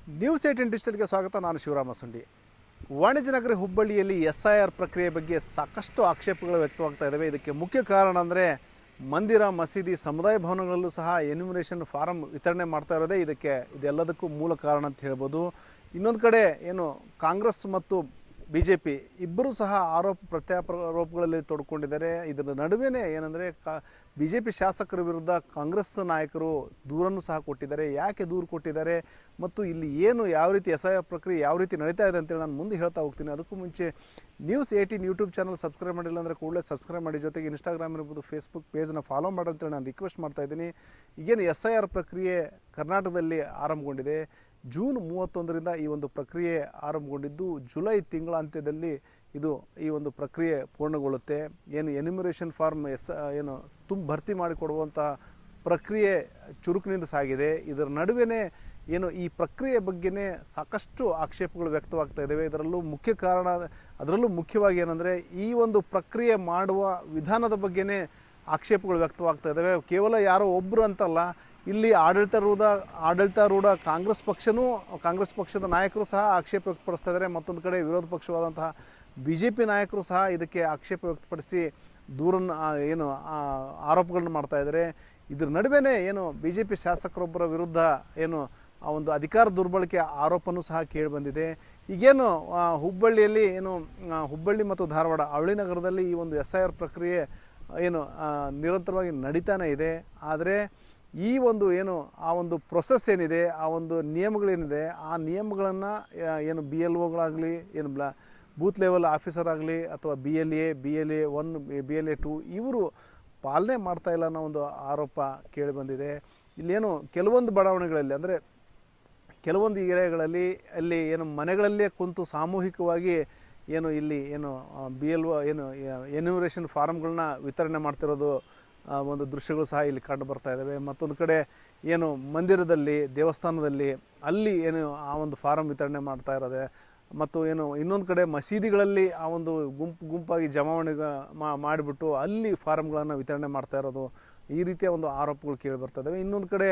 News 18 ಡಿಜಿಟಲ್ಗೆ ಸ್ವಾಗತ. ನಾನು ಶಿವರಾಮ ಸುಂಡಿ. ವಾಣಿಜ್ಯ ನಗರಿ ಹುಬ್ಬಳ್ಳಿಯಲ್ಲಿ SIR ಪ್ರಕ್ರಿಯೆ ಬಗ್ಗೆ ಸಾಕಷ್ಟು ಆಕ್ಷೇಪಗಳು ವ್ಯಕ್ತವಾಗ್ತಾ ಇದ್ದಾವೆ. ಇದಕ್ಕೆ ಮುಖ್ಯ ಕಾರಣ ಅಂದರೆ ಮಂದಿರ, ಮಸೀದಿ, ಸಮುದಾಯ ಭವನಗಳಲ್ಲೂ ಸಹ ಎನ್ಯುಮರೇಷನ್ ಫಾರಂ ವಿತರಣೆ ಮಾಡ್ತಾ ಇರೋದೇ ಇದೆಲ್ಲದಕ್ಕೂ ಮೂಲ ಕಾರಣ ಅಂತ ಹೇಳ್ಬೋದು. ಇನ್ನೊಂದು ಕಡೆ ಕಾಂಗ್ರೆಸ್ ಮತ್ತು BJP ಇಬ್ಬರೂ ಸಹ ಪ್ರತ್ಯಾರೋಪಗಳಲ್ಲಿ ತೊಡ್ಕೊಂಡಿದ್ದಾರೆ. ಇದರ ನಡುವೆನೇ ಏನಂದರೆ BJP ಶಾಸಕರ ವಿರುದ್ಧ ಕಾಂಗ್ರೆಸ್ ನಾಯಕರು ದೂರನ್ನು ಸಹ ಕೊಟ್ಟಿದ್ದಾರೆ. ಯಾಕೆ ದೂರು ಕೊಟ್ಟಿದ್ದಾರೆ ಮತ್ತು ಇಲ್ಲಿ ಯಾವ ರೀತಿ SIR ಪ್ರಕ್ರಿಯೆ ಯಾವ ರೀತಿ ನಡೀತಾ ಇದೆ ಅಂತೇಳಿ ನಾನು ಮುಂದೆ ಹೇಳ್ತಾ ಹೋಗ್ತೀನಿ. ಅದಕ್ಕೂ ಮುಂಚೆ ನ್ಯೂಸ್ 18 ಯೂಟ್ಯೂಬ್ ಚಾನಲ್ ಸಬ್ಸ್ಕ್ರೈಬ್ ಮಾಡಿಲ್ಲ ಅಂದರೆ ಕೂಡಲೇ ಸಬ್ಸ್ಕ್ರೈಬ್ ಮಾಡಿ. ಜೊತೆಗೆ ಇನ್ಸ್ಟಾಗ್ರಾಮ್ ಇರ್ಬೋದು, ಫೇಸ್ಬುಕ್ ಪೇಜ್ನ ಫಾಲೋ ಮಾಡಿ ಅಂತೇಳಿ ನಾನು ರಿಕ್ವೆಸ್ಟ್ ಮಾಡ್ತಾ ಇದ್ದೀನಿ. ಈಗೇನು SIR ಪ್ರಕ್ರಿಯೆ ಕರ್ನಾಟಕದಲ್ಲಿ ಆರಂಭಗೊಂಡಿದೆ. ಜೂನ್ 31ರಿಂದ ಈ ಒಂದು ಪ್ರಕ್ರಿಯೆ ಆರಂಭಗೊಂಡಿದ್ದು ಜುಲೈ ತಿಂಗಳ ಅಂತ್ಯದಲ್ಲಿ ಈ ಒಂದು ಪ್ರಕ್ರಿಯೆ ಪೂರ್ಣಗೊಳ್ಳುತ್ತೆ. ಎನ್ಯುಮರೇಷನ್ ಫಾರ್ಮ್ ಭರ್ತಿ ಮಾಡಿಕೊಡುವಂಥ ಪ್ರಕ್ರಿಯೆ ಚುರುಕಿನಿಂದ ಸಾಗಿದೆ. ಇದರ ನಡುವೆನೇ ಈ ಪ್ರಕ್ರಿಯೆ ಬಗ್ಗೆನೇ ಸಾಕಷ್ಟು ಆಕ್ಷೇಪಗಳು ವ್ಯಕ್ತವಾಗ್ತಾ ಇದ್ದಾವೆ. ಅದರಲ್ಲೂ ಮುಖ್ಯವಾಗಿ ಏನಂದರೆ ಈ ಒಂದು ಪ್ರಕ್ರಿಯೆ ಮಾಡುವ ವಿಧಾನದ ಬಗ್ಗೆನೇ ಆಕ್ಷೇಪಗಳು ವ್ಯಕ್ತವಾಗ್ತಾ ಇದ್ದಾವೆ. ಕೇವಲ ಯಾರೋ ಒಬ್ಬರು ಅಂತಲ್ಲ, ಇಲ್ಲಿ ಆಡಳಿತಾರೂಢ ಕಾಂಗ್ರೆಸ್ ಪಕ್ಷದ ನಾಯಕರು ಸಹ ಆಕ್ಷೇಪ ವ್ಯಕ್ತಪಡಿಸ್ತಾ ಇದ್ದಾರೆ. ಮತ್ತೊಂದು ಕಡೆ ವಿರೋಧ ಪಕ್ಷವಾದಂತಹ BJP ನಾಯಕರು ಸಹ ಇದಕ್ಕೆ ಆಕ್ಷೇಪ ವ್ಯಕ್ತಪಡಿಸಿ ಆರೋಪಗಳನ್ನು ಮಾಡ್ತಾ ಇದ್ದಾರೆ. ಇದ್ರ ನಡುವೆನೇ BJP ಶಾಸಕರೊಬ್ಬರ ವಿರುದ್ಧ ಆ ಒಂದು ಅಧಿಕಾರ ದುರ್ಬಳಕೆ ಆರೋಪನೂ ಸಹ ಕೇಳಿಬಂದಿದೆ. ಈಗೇನು ಹುಬ್ಬಳ್ಳಿಯಲ್ಲಿ ಹುಬ್ಬಳ್ಳಿ ಮತ್ತು ಧಾರವಾಡ ಅವಳಿ ನಗರದಲ್ಲಿ ಈ ಒಂದು SIR ಪ್ರಕ್ರಿಯೆ ನಿರಂತರವಾಗಿ ನಡೀತಾನೆ ಇದೆ. ಆದರೆ ಈ ಒಂದು ಆ ಒಂದು ಪ್ರೊಸೆಸ್ ಏನಿದೆ, ಆ ಒಂದು ನಿಯಮಗಳೇನಿದೆ, ಆ ನಿಯಮಗಳನ್ನು BLOಗಳಾಗಲಿ ಬೂತ್ ಲೆವೆಲ್ ಆಫೀಸರ್ ಆಗಲಿ ಅಥವಾ BLA 1 BLA 2 ಇವರು ಪಾಲನೆ ಮಾಡ್ತಾ ಇಲ್ಲ ಅನ್ನೋ ಒಂದು ಆರೋಪ ಕೇಳಿಬಂದಿದೆ. ಕೆಲವೊಂದು ಬಡಾವಣೆಗಳಲ್ಲಿ ಅಂದರೆ ಕೆಲವೊಂದು ಏರಿಯಾಗಳಲ್ಲಿ ಅಲ್ಲಿ ಮನೆಗಳಲ್ಲೇ ಕುಂತು ಸಾಮೂಹಿಕವಾಗಿ BLO ಎನ್ಯುಮರೇಷನ್ ಫಾರಮ್ಗಳನ್ನ ವಿತರಣೆ ಮಾಡ್ತಿರೋದು ಒಂದು ದೃಶ್ಯಗಳು ಸಹ ಇಲ್ಲಿ ಕಂಡು ಬರ್ತಾ ಇದ್ದಾವೆ. ಮತ್ತೊಂದು ಕಡೆ ಮಂದಿರದಲ್ಲಿ, ದೇವಸ್ಥಾನದಲ್ಲಿ ಅಲ್ಲಿ ಆ ಒಂದು ಫಾರಂ ವಿತರಣೆ ಮಾಡ್ತಾ ಇರೋದೆ. ಮತ್ತು ಇನ್ನೊಂದು ಕಡೆ ಮಸೀದಿಗಳಲ್ಲಿ ಆ ಒಂದು ಗುಂಪಾಗಿ ಜಮಾವಣೆ ಮಾಡಿಬಿಟ್ಟು ಅಲ್ಲಿ ಫಾರಮ್ಗಳನ್ನು ವಿತರಣೆ ಮಾಡ್ತಾ ಇರೋದು, ಈ ರೀತಿಯ ಒಂದು ಆರೋಪಗಳು ಕೇಳಿ ಬರ್ತಾ ಇದ್ದಾವೆ. ಇನ್ನೊಂದು ಕಡೆ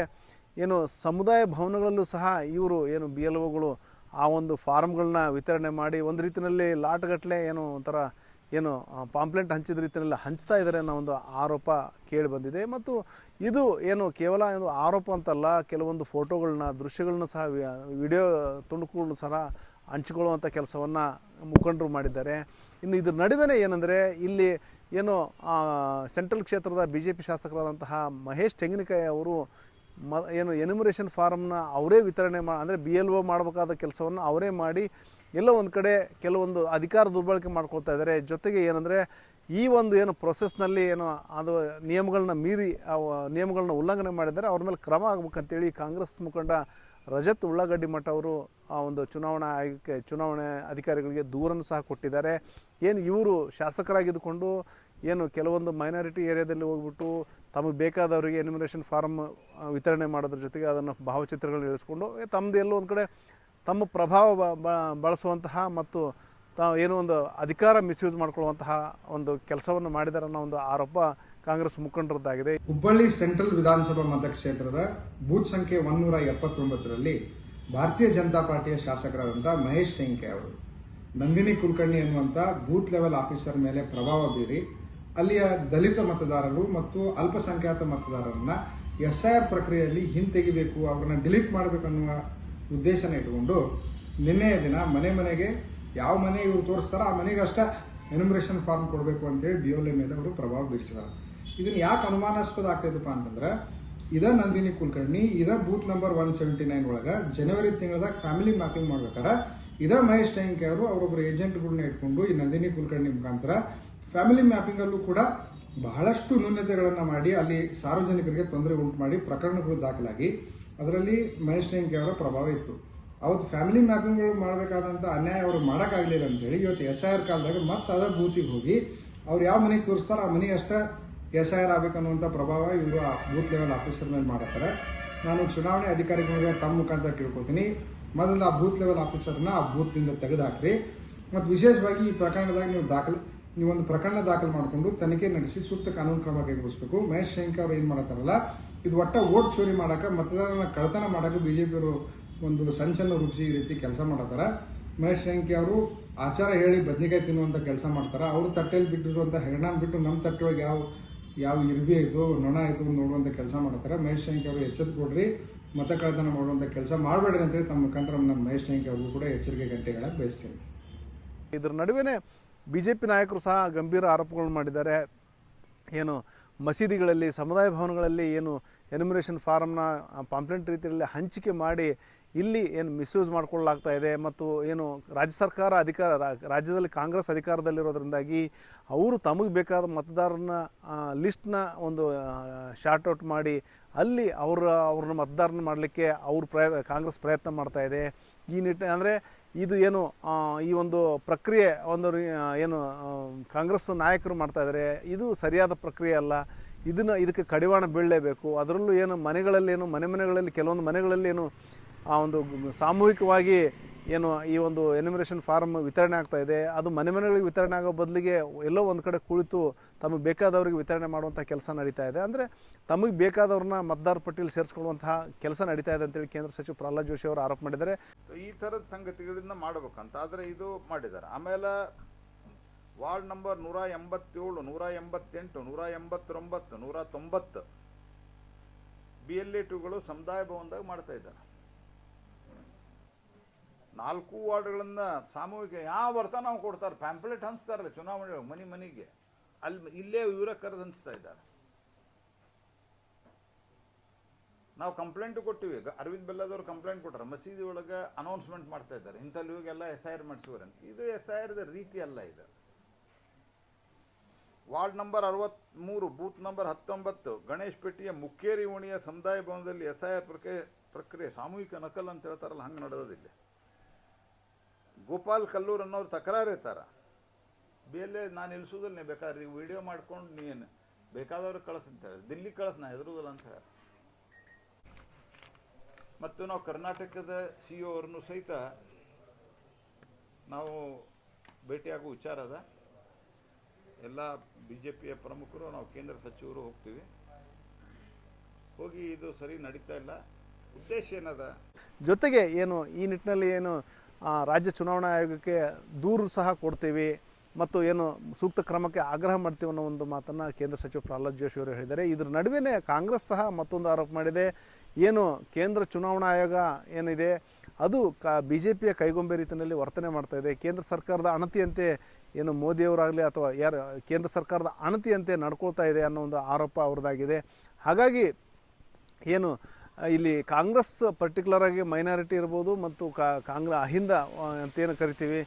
ಸಮುದಾಯ ಭವನಗಳಲ್ಲೂ ಸಹ ಇವರು BLOಗಳು ಆ ಒಂದು ಫಾರಮ್ಗಳನ್ನ ವಿತರಣೆ ಮಾಡಿ ಒಂದು ರೀತಿಯಲ್ಲಿ ಲಾಟ್ಗಟ್ಟಲೆ ಒಂಥರ ಪಾಂಪ್ಲೆಂಟ್ ಹಂಚಿದ ರೀತಿಯಲ್ಲಿ ಹಂಚ್ತಾ ಇದ್ದಾರೆ ಅನ್ನೋ ಒಂದು ಆರೋಪ ಕೇಳಿ ಬಂದಿದೆ. ಮತ್ತು ಇದು ಕೇವಲ ಆರೋಪ ಅಂತಲ್ಲ, ಕೆಲವೊಂದು ಫೋಟೋಗಳನ್ನ, ದೃಶ್ಯಗಳನ್ನ ಸಹ, ವಿಡಿಯೋ ತುಣುಕುಗಳನ್ನು ಸಹ ಹಂಚಿಕೊಳ್ಳುವಂಥ ಕೆಲಸವನ್ನು ಮುಖಂಡರು ಮಾಡಿದ್ದಾರೆ. ಇನ್ನು ಇದ್ರ ನಡುವೆನೇ ಏನಂದರೆ ಇಲ್ಲಿ ಸೆಂಟ್ರಲ್ ಕ್ಷೇತ್ರದ BJP ಶಾಸಕರಾದಂತಹ ಮಹೇಶ್ ತೆಂಗಿನಕಾಯಿ ಅವರು ಎನ್ಯುಮರೇಷನ್ ಫಾರಮ್ನ ಅವರೇ ವಿತರಣೆ ಅಂದರೆ BLO ಮಾಡಬೇಕಾದ ಕೆಲಸವನ್ನು ಅವರೇ ಮಾಡಿ ಎಲ್ಲೋ ಒಂದು ಕಡೆ ಕೆಲವೊಂದು ಅಧಿಕಾರ ದುರ್ಬಳಕೆ ಮಾಡ್ಕೊಳ್ತಾ ಇದ್ದಾರೆ. ಜೊತೆಗೆ ಏನಂದರೆ ಈ ಒಂದು ಪ್ರೊಸೆಸ್ನಲ್ಲಿ ಅದು ನಿಯಮಗಳನ್ನ ಮೀರಿ ನಿಯಮಗಳನ್ನ ಉಲ್ಲಂಘನೆ ಮಾಡಿದ್ದಾರೆ, ಅವ್ರ ಮೇಲೆ ಕ್ರಮ ಆಗ್ಬೇಕಂತೇಳಿ ಕಾಂಗ್ರೆಸ್ ಮುಖಂಡ ರಜತ್ ಉಳ್ಳಾಗಡ್ಡಿ ಮಠ ಅವರು ಆ ಒಂದು ಚುನಾವಣೆ ಅಧಿಕಾರಿಗಳಿಗೆ ದೂರನ್ನು ಸಹ ಕೊಟ್ಟಿದ್ದಾರೆ. ಇವರು ಶಾಸಕರಾಗಿದ್ದುಕೊಂಡು ಕೆಲವೊಂದು ಮೈನಾರಿಟಿ ಏರಿಯಾದಲ್ಲಿ ಹೋಗ್ಬಿಟ್ಟು ತಮಗೆ ಬೇಕಾದವರಿಗೆ ಎನ್ಯುಮರೇಷನ್ ಫಾರಮ್ ವಿತರಣೆ ಮಾಡೋದ್ರ ಜೊತೆಗೆ ಅದನ್ನು ಭಾವಚಿತ್ರಗಳನ್ನ ಇಳಿಸ್ಕೊಂಡು ತಮ್ಮದು ಎಲ್ಲೋ ಒಂದು ಕಡೆ ತಮ್ಮ ಪ್ರಭಾವ ಬಳಸುವಂತಹ ಮತ್ತು ಒಂದು ಅಧಿಕಾರ ಮಿಸ್ಯೂಸ್ ಮಾಡ್ಕೊಳ್ಳುವಂತಹ ಒಂದು ಕೆಲಸವನ್ನು ಮಾಡಿದ್ದಾರೆ ಅನ್ನೋ ಒಂದು ಆರೋಪ ಕಾಂಗ್ರೆಸ್ ಮುಖಂಡರದ್ದಾಗಿದೆ. ಹುಬ್ಬಳ್ಳಿ ಸೆಂಟ್ರಲ್ ವಿಧಾನಸಭಾ ಮತಕ್ಷೇತ್ರದ ಬೂತ್ ಸಂಖ್ಯೆ 179ರಲ್ಲಿ ಭಾರತೀಯ ಜನತಾ ಪಾರ್ಟಿಯ ಶಾಸಕರಾದಂತಹ ಮಹೇಶ್ ತೆಂಗಿನಕಾಯಿ ಅವರು ನಂದಿನಿ ಕುಲಕರ್ಣಿ ಎನ್ನುವಂತ ಬೂತ್ ಲೆವೆಲ್ ಆಫೀಸರ್ ಮೇಲೆ ಪ್ರಭಾವ ಬೀರಿ ಅಲ್ಲಿಯ ದಲಿತ ಮತದಾರರು ಮತ್ತು ಅಲ್ಪಸಂಖ್ಯಾತ ಮತದಾರರನ್ನ SIR ಪ್ರಕ್ರಿಯೆಯಲ್ಲಿ ಹಿಂತೆಗಿಬೇಕು, ಅವರನ್ನ ಡಿಲೀಟ್ ಮಾಡಬೇಕನ್ನುವ ಉದ್ದೇಶನ ಇಟ್ಟುಕೊಂಡು ನಿನ್ನೆಯ ದಿನ ಮನೆಗೆ ಯಾವ ಮನೆ ಇವರು ತೋರಿಸ್ತಾರ ಆ ಮನೆಗೆ ಅಷ್ಟೇ ಎನ್ಯುಮರೇಷನ್ ಫಾರ್ಮ್ ಕೊಡಬೇಕು ಅಂತೇಳಿ BLO ಮೇಲೆ ಅವರು ಪ್ರಭಾವ ಬೀರಿಸಿದ್ದಾರೆ. ಇದನ್ನ ಯಾಕೆ ಅನುಮಾನಾಸ್ಪದ ಆಗ್ತೈತಪ್ಪ ಅಂತಂದ್ರೆ ನಂದಿನಿ ಕುಲಕರ್ಣಿ ಬೂತ್ ನಂಬರ್ 179 ಒಳಗ ಜನವರಿ ತಿಂಗಳದಾಗ ಫ್ಯಾಮಿಲಿ ಮ್ಯಾಪಿಂಗ್ ಮಾಡ್ಬೇಕಾರೆ ಮಹೇಶ್ ತೆಂಗಿನಕಾಯಿ ಅವರು ಅವರೊಬ್ಬರು ಏಜೆಂಟ್ಗಳನ್ನ ಇಟ್ಕೊಂಡು ಈ ನಂದಿನಿ ಕುಲಕರ್ಣಿ ಮುಖಾಂತರ ಫ್ಯಾಮಿಲಿ ಮ್ಯಾಪಿಂಗ್ ಅಲ್ಲೂ ಕೂಡ ಬಹಳಷ್ಟು ನ್ಯೂನತೆಗಳನ್ನ ಮಾಡಿ ಅಲ್ಲಿ ಸಾರ್ವಜನಿಕರಿಗೆ ತೊಂದರೆ ಉಂಟು ಮಾಡಿ ಪ್ರಕರಣಗಳು ದಾಖಲಾಗಿ ಅದರಲ್ಲಿ ಮಹೇಶ್ ತೆಂಗಿನಕಾಯಿ ಅವರ ಪ್ರಭಾವ ಇತ್ತು. ಅವತ್ತು ಫ್ಯಾಮಿಲಿ ಮ್ಯಾಪಿಂಗ್ಗಳು ಮಾಡಬೇಕಾದಂತ ಅನ್ಯಾಯ ಅವರು ಮಾಡೋಕ್ಕಾಗಲಿಲ್ಲ ಅಂತ ಹೇಳಿ ಇವತ್ತು SIR ಕಾಲದಾಗ ಮತ್ತೆ ಬೂತಿಗೆ ಹೋಗಿ ಅವ್ರು ಯಾವ ಮನೆಗೆ ತೋರಿಸ್ತಾರ ಆ ಮನೆಗೆ ಅಷ್ಟೇ SIR ಆಗ್ಬೇಕನ್ನುವಂಥ ಪ್ರಭಾವ ಇವರು ಆ ಬೂತ್ ಲೆವೆಲ್ ಆಫೀಸರ್ ಮೇಲೆ ಮಾಡತ್ತಾರೆ. ನಾನು ಚುನಾವಣೆ ಅಧಿಕಾರಿಗಳಿಗೆ ತಮ್ಮ ಮುಖಾಂತರ ಕೇಳ್ಕೊತೀನಿ, ಮೊದಲು ಆ ಬೂತ್ ಲೆವೆಲ್ ಆಫೀಸರ್ನ ಆ ಬೂತ್ನಿಂದ ತೆಗೆದುಹಾಕ್ರಿ. ಮತ್ತು ವಿಶೇಷವಾಗಿ ಈ ಪ್ರಕರಣದಾಗ ನೀವು ಒಂದು ಪ್ರಕರಣ ದಾಖಲು ಮಾಡಿಕೊಂಡು ತನಿಖೆ ನಡೆಸಿ ಸೂಕ್ತ ಕಾನೂನು ಕ್ರಮ ಕೈಗೊಳಿಸಬೇಕು. ಮಹೇಶ್ ತೆಂಗಿನಕಾಯಿ ಅವರು ಏನ್ ಮಾಡತ್ತಾರಲ್ಲ, ಇದು ಒಟ್ಟ ವೋಟ್ ಚೋರಿ ಮಾಡಕ, ಮತದಾರನ ಕಳ್ಳತನ ಮಾಡಕ BJP ಅವರು ಒಂದು ಸಂಚಲನ ರೂಪಿಸಿ ಈ ರೀತಿ ಕೆಲಸ ಮಾಡತ್ತಾರ. ಮಹೇಶ್ ಶಂಕಿ ಅವರು ಆಚಾರ ಹೇಳಿ ಬದ್ನಿಕಾಯಿ ತಿನ್ನುವಂಥ ಕೆಲಸ ಮಾಡ್ತಾರೆ. ಅವರು ತಟ್ಟೆಯಲ್ಲಿ ಬಿಟ್ಟಿರುವಂಥ ಹೆಗಣಾನ್ ಬಿಟ್ಟು ನಮ್ಮ ತಟ್ಟೆಯೊಳಗೆ ಯಾವ ಇರ್ಬಿ ಆಯಿತು ನೊಣ ಆಯಿತು ನೋಡುವಂಥ ಕೆಲಸ ಮಾಡ್ತಾರೆ. ಮಹೇಶ್ ಶಂಕಿ ಅವರು ಎಚ್ಚೆತ್ತುಕೊಡ್ರಿ, ಮತ ಕಳ್ಳತನ ಮಾಡುವಂಥ ಕೆಲಸ ಮಾಡಬೇಡ್ರಿ ಅಂತೇಳಿ ತಮ್ಮ ಮುಖಾಂತರ ನಾನು ಮಹೇಶ್ ಶಂಕಿ ಅವ್ರಿಗೂ ಕೂಡ ಎಚ್ಚರಿಕೆ ಗಂಟೆ ಹೇಳಕ್ಕೆ ಬಯಸ್ತೀನಿ. ಇದರ ನಡುವೆನೇ ಬಿಜೆಪಿ ನಾಯಕರು ಸಹ ಗಂಭೀರ ಆರೋಪಗಳನ್ನು ಮಾಡಿದ್ದಾರೆ. ಏನು ಮಸೀದಿಗಳಲ್ಲಿ, ಸಮುದಾಯ ಭವನಗಳಲ್ಲಿ ಏನು ಎನ್ಯುಮರೇಷನ್ ಫಾರಮ್ನ ಪಾಂಪ್ಲೆಂಟ್ ರೀತಿಯಲ್ಲಿ ಹಂಚಿಕೆ ಮಾಡಿ ಇಲ್ಲಿ ಏನು ಮಿಸ್ಯೂಸ್ ಮಾಡ್ಕೊಳ್ಳಲಾಗ್ತಾ ಇದೆ ಮತ್ತು ಏನು ರಾಜ್ಯ ಸರ್ಕಾರ ರಾಜ್ಯದಲ್ಲಿ ಕಾಂಗ್ರೆಸ್ ಅಧಿಕಾರದಲ್ಲಿರೋದ್ರಿಂದಾಗಿ ಅವರು ತಮಗೆ ಬೇಕಾದ ಮತದಾರನ ಲಿಸ್ಟ್ನ ಒಂದು ಶಾರ್ಟ್ ಔಟ್ ಮಾಡಿ ಅಲ್ಲಿ ಅವ್ರನ್ನ ಮತದಾರನ ಮಾಡಲಿಕ್ಕೆ ಕಾಂಗ್ರೆಸ್ ಪ್ರಯತ್ನ ಮಾಡ್ತಾ ಇದೆ. ಈ ಅಂದರೆ ಇದು ಏನು ಈ ಒಂದು ಪ್ರಕ್ರಿಯೆ ಏನು ಕಾಂಗ್ರೆಸ್ ನಾಯಕರು ಮಾಡ್ತಾ ಇದ್ದಾರೆ, ಇದು ಸರಿಯಾದ ಪ್ರಕ್ರಿಯೆ ಅಲ್ಲ. ಇದಕ್ಕೆ ಕಡಿವಾಣ ಬೀಳಲೇಬೇಕು. ಅದರಲ್ಲೂ ಏನು ಮನೆಗಳಲ್ಲಿ ಕೆಲವೊಂದು ಮನೆಗಳಲ್ಲಿ ಏನು ಆ ಒಂದು ಸಾಮೂಹಿಕವಾಗಿ ಏನು ಈ ಒಂದು ಎನ್ಯುಮರೇಷನ್ ಫಾರ್ಮ್ ವಿತರಣೆ ಆಗ್ತಾ ಇದೆ, ಅದು ಮನೆಗಳಿಗೆ ವಿತರಣೆ ಆಗೋ ಬದಲಿಗೆ ಎಲ್ಲೋ ಒಂದು ಕಡೆ ಕುಳಿತು ತಮಗೆ ಬೇಕಾದವರಿಗೆ ವಿತರಣೆ ಮಾಡುವಂಥ ಕೆಲಸ ನಡೀತಾ ಇದೆ. ಅಂದರೆ ತಮಗೆ ಬೇಕಾದವ್ರನ್ನ ಮತದಾರ ಪಟ್ಟಿಯಲ್ಲಿ ಸೇರಿಸ್ಕೊಳ್ಳುವಂತಹ ಕೆಲಸ ನಡೀತಾ ಇದೆ ಅಂತೇಳಿ ಕೇಂದ್ರ ಸಚಿವ ಪ್ರಹ್ಲಾದ್ ಜೋಶಿ ಅವರು ಆರೋಪ ಮಾಡಿದ್ದಾರೆ. ಈ ಥರದ ಸಂಗತಿಗಳಿಂದ ಮಾಡಬೇಕಂತ, ಆದರೆ ಇದು ಮಾಡಿದ್ದಾರೆ. ಆಮೇಲೆ ವಾರ್ಡ್ ನಂಬರ್ 187, 188, 189, 190 BLA2ಗಳು ಸಮುದಾಯ ಭವನದಾಗ ಮಾಡ್ತಾ ಇದ್ದಾರೆ. 4 ವಾರ್ಡ್ಗಳನ್ನ ಸಾಮೂಹಿಕ ಯಾವ ಬರ್ತಾ ನಾವು ಕೊಡ್ತಾರೆ, ಪ್ಯಾಂಪ್ಲೆಟ್ ಹಂಚ್ತಾರಲ್ಲ ಚುನಾವಣೆ ಮನೆಗೆ, ಇಲ್ಲೇ ಇವರ ಕರೆದು ಹಂಚ್ತಾ ಇದ್ದಾರೆ. ನಾವು ಕಂಪ್ಲೇಂಟ್ ಕೊಟ್ಟಿವಿ, ಅರವಿಂದ್ ಬೆಲ್ಲದವ್ರು ಕಂಪ್ಲೇಂಟ್ ಕೊಟ್ಟರು, ಮಸೀದಿ ಒಳಗೆ ಅನೌನ್ಸ್ಮೆಂಟ್ ಮಾಡ್ತಾ ಇದ್ದಾರೆ ಇಂಥಲ್ಲಿ ಹೋಗೆಲ್ಲ SIR ಮಾಡಿಸುವರಂತ. ಇದು SIR ರೀತಿ ಅಲ್ಲ. ಇದು ward number 63, booth number 19, Ganesh ಪೇಟೆಯ ಮುಕ್ಕೇರಿ ಓಣಿಯ ಸಮುದಾಯ ಭವನದಲ್ಲಿ SIR ಪ್ರಕ್ರಿಯೆ ಸಾಮೂಹಿಕ ನಕಲ್ ಅಂತ ಹೇಳ್ತಾರಲ್ಲ, ಹಂಗೆ ನಡೆಯೋದಿಲ್ಲ. ಗೋಪಾಲ್ ಕಲ್ಲೂರ್ ಅನ್ನೋರು ತಕರಾರು ಇರ್ತಾರ, BLA ನಾನು ಇಳಿಸೋದಿಲ್ಲ, ನೀ ಬೇಕಾದ್ರೆ ವಿಡಿಯೋ ಮಾಡ್ಕೊಂಡು ನೀನು ಬೇಕಾದವ್ರಿಗೆ ಕಳಿಸ್ತಾರೆ, ದಿಲ್ಲಿ ಕಳಿಸ್, ನಾ ಹೆದರುದಿಲ್ಲ ಅಂತ ಹೇಳಿ. ಮತ್ತು ನಾವು ಕರ್ನಾಟಕದ CO ಅವ್ರನ್ನು ಸಹಿತ ನಾವು ಭೇಟಿಯಾಗುವ ವಿಚಾರ ಅದ. ಎಲ್ಲ BJPಯ ಪ್ರಮುಖರು, ನಾವು ಕೇಂದ್ರ ಸಚಿವರು ಹೋಗ್ತೀವಿ. ಹೋಗಿ ಇದು ಸರಿ ನಡೀತಾ ಇಲ್ಲ, ಉದ್ದೇಶ ಏನದ. ಜೊತೆಗೆ ಏನು ಈ ನಿಟ್ಟಿನಲ್ಲಿ ಏನು ರಾಜ್ಯ ಚುನಾವಣಾ ಆಯೋಗಕ್ಕೆ ದೂರು ಸಹ ಕೊಡ್ತೀವಿ ಮತ್ತು ಏನು ಸೂಕ್ತ ಕ್ರಮಕ್ಕೆ ಆಗ್ರಹ ಮಾಡ್ತೀವಿ ಅನ್ನೋ ಒಂದು ಮಾತನ್ನು ಕೇಂದ್ರ ಸಚಿವ ಪ್ರಹ್ಲಾದ್ ಜೋಶಿ ಅವರು ಹೇಳಿದ್ದಾರೆ. ಇದರ ನಡುವೆನೇ ಕಾಂಗ್ರೆಸ್ ಸಹ ಮತ್ತೊಂದು ಆರೋಪ ಮಾಡಿದೆ. ಏನು ಕೇಂದ್ರ ಚುನಾವಣಾ ಆಯೋಗ ಏನಿದೆ ಅದು BJPಯ ಕೈಗೊಂಬೆ ರೀತಿಯಲ್ಲಿ ವರ್ತನೆ ಮಾಡ್ತಾ ಇದೆ. ಕೇಂದ್ರ ಸರ್ಕಾರದ ಅಣತಿಯಂತೆ ಏನು ಮೋದಿಯವರಾಗಲಿ ಅಥವಾ ಯಾರು ಕೇಂದ್ರ ಸರ್ಕಾರದ ಅಣತಿಯಂತೆ ನಡ್ಕೊಳ್ತಾ ಇದೆ ಅನ್ನೋ ಒಂದು ಆರೋಪ ಅವ್ರದ್ದಾಗಿದೆ. ಹಾಗಾಗಿ ಏನು ಇಲ್ಲಿ ಕಾಂಗ್ರೆಸ್ ಪರ್ಟಿಕ್ಯುಲರ್ ಆಗಿ ಮೈನಾರಿಟಿ ಇರ್ಬೋದು ಮತ್ತು ಅಹಿಂದ ಅಂತೇನು ಕರಿತೀವಿ,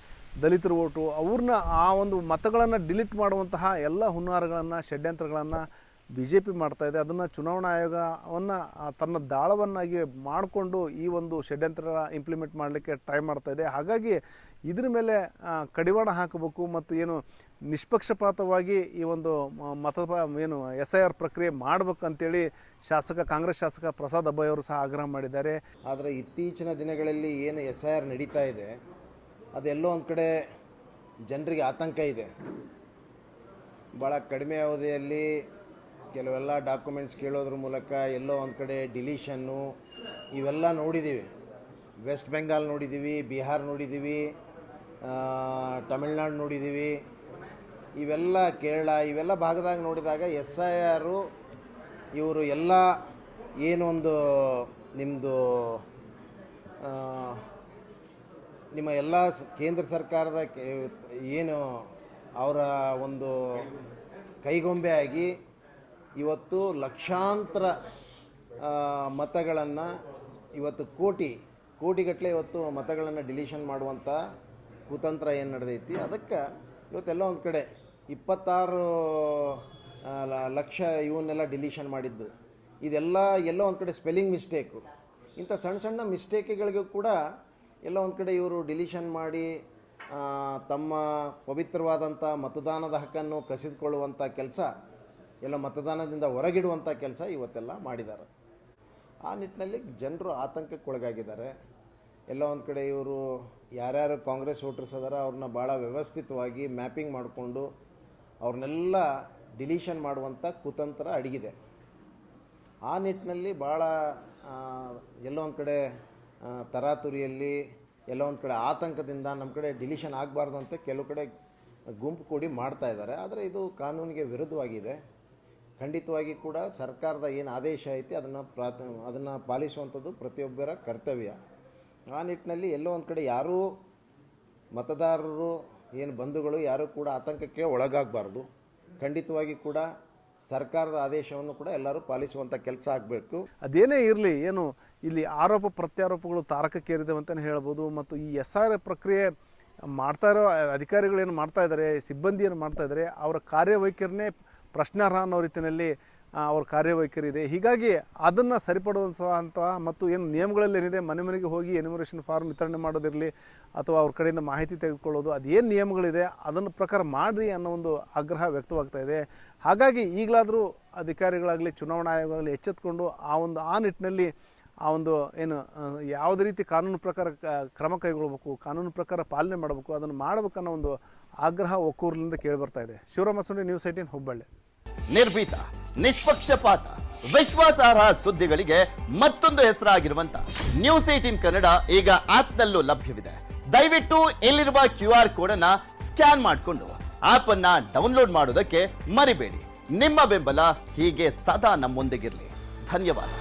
ದಲಿತರ ಓಟು, ಅವ್ರನ್ನ ಆ ಒಂದು ಮತಗಳನ್ನು ಡಿಲೀಟ್ ಮಾಡುವಂತಹ ಎಲ್ಲ ಹುನ್ನಾರಗಳನ್ನು, ಷಡ್ಯಂತ್ರಗಳನ್ನು BJP ಮಾಡ್ತಾ ಇದೆ. ಅದನ್ನು ಚುನಾವಣಾ ಆಯೋಗವನ್ನು ತನ್ನ ದಾಳವನ್ನಾಗಿ ಮಾಡಿಕೊಂಡು ಈ ಒಂದು ಷಡ್ಯಂತ್ರ ಇಂಪ್ಲಿಮೆಂಟ್ ಮಾಡಲಿಕ್ಕೆ ಟ್ರೈ ಮಾಡ್ತಾ ಇದೆ. ಹಾಗಾಗಿ ಇದ್ರ ಮೇಲೆ ಕಡಿವಾಣ ಹಾಕಬೇಕು ಮತ್ತು ಏನು ನಿಷ್ಪಕ್ಷಪಾತವಾಗಿ ಈ ಒಂದು ಏನು SIR ಪ್ರಕ್ರಿಯೆ ಮಾಡಬೇಕಂತೇಳಿ ಕಾಂಗ್ರೆಸ್ ಶಾಸಕ ಪ್ರಸಾದ್ ಅಭಯ್ ಅವರು ಸಹ ಆಗ್ರಹ ಮಾಡಿದ್ದಾರೆ. ಆದರೆ ಇತ್ತೀಚಿನ ದಿನಗಳಲ್ಲಿ ಏನು SIR ನಡೀತಾ ಇದೆ ಅದೆಲ್ಲೋ ಒಂದು ಕಡೆ ಜನರಿಗೆ ಆತಂಕ ಇದೆ. ಭಾಳ ಕಡಿಮೆ ಅವಧಿಯಲ್ಲಿ ಕೆಲವೆಲ್ಲ ಡಾಕ್ಯುಮೆಂಟ್ಸ್ ಕೇಳೋದ್ರ ಮೂಲಕ ಎಲ್ಲೋ ಒಂದು ಕಡೆ ಡಿಲೀಷನ್ನು ಇವೆಲ್ಲ ನೋಡಿದ್ದೀವಿ. ವೆಸ್ಟ್ ಬೆಂಗಾಲ್ ನೋಡಿದ್ದೀವಿ, ಬಿಹಾರ್ ನೋಡಿದ್ದೀವಿ, ತಮಿಳ್ನಾಡು ನೋಡಿದ್ದೀವಿ, ಇವೆಲ್ಲ ಕೇರಳ ಇವೆಲ್ಲ ಭಾಗದಾಗ ನೋಡಿದಾಗ SIR ಇವರು ಎಲ್ಲ ಏನೊಂದು ನಿಮ್ಮ ಎಲ್ಲ ಕೇಂದ್ರ ಸರ್ಕಾರದ ಏನು ಅವರ ಒಂದು ಕೈಗೊಂಬೆ ಆಗಿ ಇವತ್ತು ಲಕ್ಷಾಂತರ ಮತಗಳನ್ನು ಇವತ್ತು ಕೋಟಿಗಟ್ಟಲೆ ಇವತ್ತು ಮತಗಳನ್ನು ಡಿಲೀಷನ್ ಮಾಡುವಂಥ ಕುತಂತ್ರ ಏನು ನಡೆದೈತಿ. ಅದಕ್ಕೆ ಇವತ್ತೆಲ್ಲ ಒಂದು ಕಡೆ 26 ಲಕ್ಷ ಇವನ್ನೆಲ್ಲ ಡಿಲೀಷನ್ ಮಾಡಿದ್ದು. ಇದೆಲ್ಲ ಎಲ್ಲೋ ಒಂದು ಕಡೆ ಸ್ಪೆಲ್ಲಿಂಗ್ ಮಿಸ್ಟೇಕು, ಇಂಥ ಸಣ್ಣ ಸಣ್ಣ ಮಿಸ್ಟೇಕ್ಗಳಿಗೂ ಕೂಡ ಎಲ್ಲ ಒಂದು ಕಡೆ ಇವರು ಡಿಲೀಷನ್ ಮಾಡಿ ತಮ್ಮ ಪವಿತ್ರವಾದಂಥ ಮತದಾನದ ಹಕ್ಕನ್ನು ಕಸಿದುಕೊಳ್ಳುವಂಥ ಕೆಲಸ, ಎಲ್ಲ ಮತದಾನದಿಂದ ಹೊರಗಿಡುವಂಥ ಕೆಲಸ ಇವತ್ತೆಲ್ಲ ಮಾಡಿದ್ದಾರೆ. ಆ ನಿಟ್ಟಿನಲ್ಲಿ ಜನರು ಆತಂಕಕ್ಕೊಳಗಾಗಿದ್ದಾರೆ. ಎಲ್ಲ ಒಂದು ಕಡೆ ಇವರು ಯಾರ್ಯಾರು ಕಾಂಗ್ರೆಸ್ ವೋಟರ್ಸ್ ಅದಾರ ಅವ್ರನ್ನ ಭಾಳ ವ್ಯವಸ್ಥಿತವಾಗಿ ಮ್ಯಾಪಿಂಗ್ ಮಾಡಿಕೊಂಡು ಅವ್ರನ್ನೆಲ್ಲ ಡಿಲೀಷನ್ ಮಾಡುವಂಥ ಕುತಂತ್ರ ಅಡಗಿದೆ. ಆ ನಿಟ್ಟಿನಲ್ಲಿ ಭಾಳ ಎಲ್ಲೋ ಒಂದು ಕಡೆ ತರಾತುರಿಯಲ್ಲಿ ಎಲ್ಲ ಒಂದು ಕಡೆ ಆತಂಕದಿಂದ ನಮ್ಮ ಕಡೆ ಡಿಲಿಷನ್ ಆಗಬಾರ್ದು ಅಂತ ಕೆಲವು ಕಡೆ ಗುಂಪು ಕೂಡಿ ಮಾಡ್ತಾ ಇದ್ದಾರೆ. ಆದರೆ ಇದು ಕಾನೂನಿಗೆ ವಿರುದ್ಧವಾಗಿದೆ. ಖಂಡಿತವಾಗಿ ಕೂಡ ಸರ್ಕಾರದ ಏನು ಆದೇಶ ಐತಿ ಅದನ್ನು ಪಾಲಿಸುವಂಥದ್ದು ಪ್ರತಿಯೊಬ್ಬರ ಕರ್ತವ್ಯ. ಆ ನಿಟ್ಟಿನಲ್ಲಿ ಎಲ್ಲೋ ಒಂದು ಕಡೆ ಯಾರೂ ಮತದಾರರು ಏನು ಬಂಧುಗಳು ಯಾರೂ ಕೂಡ ಆತಂಕಕ್ಕೆ ಒಳಗಾಗಬಾರ್ದು. ಖಂಡಿತವಾಗಿ ಕೂಡ ಸರ್ಕಾರದ ಆದೇಶವನ್ನು ಕೂಡ ಎಲ್ಲರೂ ಪಾಲಿಸುವಂಥ ಕೆಲಸ ಆಗಬೇಕು. ಅದೇನೇ ಇರಲಿ, ಏನು ಇಲ್ಲಿ ಆರೋಪ ಪ್ರತ್ಯಾರೋಪಗಳು ತಾರಕಕ್ಕೇರಿದೆ ಅಂತಲೇ ಹೇಳ್ಬೋದು. ಮತ್ತು ಈ SR ಪ್ರಕ್ರಿಯೆ ಮಾಡ್ತಾ ಇರೋ ಅಧಿಕಾರಿಗಳು ಏನು ಮಾಡ್ತಾ ಇದ್ದಾರೆ, ಸಿಬ್ಬಂದಿ ಏನು ಮಾಡ್ತಾ ಇದ್ದಾರೆ, ಅವರ ಕಾರ್ಯವೈಖರಿನೇ ಪ್ರಶ್ನಾರ್ಹ ಅನ್ನೋ ರೀತಿಯಲ್ಲಿ ಅವ್ರ ಕಾರ್ಯವೈಖರಿ ಇದೆ. ಹೀಗಾಗಿ ಅದನ್ನು ಸರಿಪಡುವಂತಹ ಮತ್ತು ಏನು ನಿಯಮಗಳಲ್ಲಿ ಏನಿದೆ, ಮನೆ ಮನೆಗೆ ಹೋಗಿ ಎನ್ಯುಮರೇಷನ್ ಫಾರ್ಮ್ ವಿತರಣೆ ಮಾಡೋದಿರಲಿ ಅಥವಾ ಅವ್ರ ಕಡೆಯಿಂದ ಮಾಹಿತಿ ತೆಗೆದುಕೊಳ್ಳೋದು, ಅದೇನು ನಿಯಮಗಳಿದೆ ಅದನ್ನು ಪ್ರಕಾರ ಮಾಡಿರಿ ಅನ್ನೋ ಒಂದು ಆಗ್ರಹ ವ್ಯಕ್ತವಾಗ್ತಾ ಇದೆ. ಹಾಗಾಗಿ ಈಗಲಾದರೂ ಅಧಿಕಾರಿಗಳಾಗಲಿ ಚುನಾವಣಾ ಆಯೋಗವಾಗಲಿ ಎಚ್ಚೆತ್ತುಕೊಂಡು ಆ ನಿಟ್ಟಿನಲ್ಲಿ ಆ ಒಂದು ಏನು ಯಾವುದೇ ರೀತಿ ಕಾನೂನು ಪ್ರಕಾರ ಕ್ರಮ ಕೈಗೊಳ್ಳಬೇಕು, ಕಾನೂನು ಪ್ರಕಾರ ಪಾಲನೆ ಮಾಡಬೇಕು, ಅದನ್ನು ಮಾಡಬೇಕನ್ನೋ ಒಂದು ಆಗ್ರಹ ಒಕ್ಕೂರಿನಿಂದ ಕೇಳಿ ಬರ್ತಾ ಇದೆ. ಶಿವರಾಮ ಸುಂಡಿ, ನ್ಯೂಸ್ 18 ಹುಬ್ಬಳ್ಳಿ. ನಿರ್ಭೀತ, ನಿಷ್ಪಕ್ಷಪಾತ, ವಿಶ್ವಾಸಾರ್ಹ ಸುದ್ದಿಗಳಿಗೆ ಮತ್ತೊಂದು ಹೆಸರಾಗಿರುವಂತ ನ್ಯೂಸ್ 18 ಕನ್ನಡ ಈಗ ಆಪ್ನಲ್ಲೂ ಲಭ್ಯವಿದೆ. ದಯವಿಟ್ಟು ಇಲ್ಲಿರುವ QR ಕೋಡ್ ಅನ್ನ ಸ್ಕ್ಯಾನ್ ಮಾಡಿಕೊಂಡು ಆಪ್ ಅನ್ನ ಡೌನ್ಲೋಡ್ ಮಾಡೋದಕ್ಕೆ ಮರಿಬೇಡಿ. ನಿಮ್ಮ ಬೆಂಬಲ ಹೀಗೆ ಸದಾ ನಮ್ಮೊಂದಿಗಿರಲಿ. ಧನ್ಯವಾದ.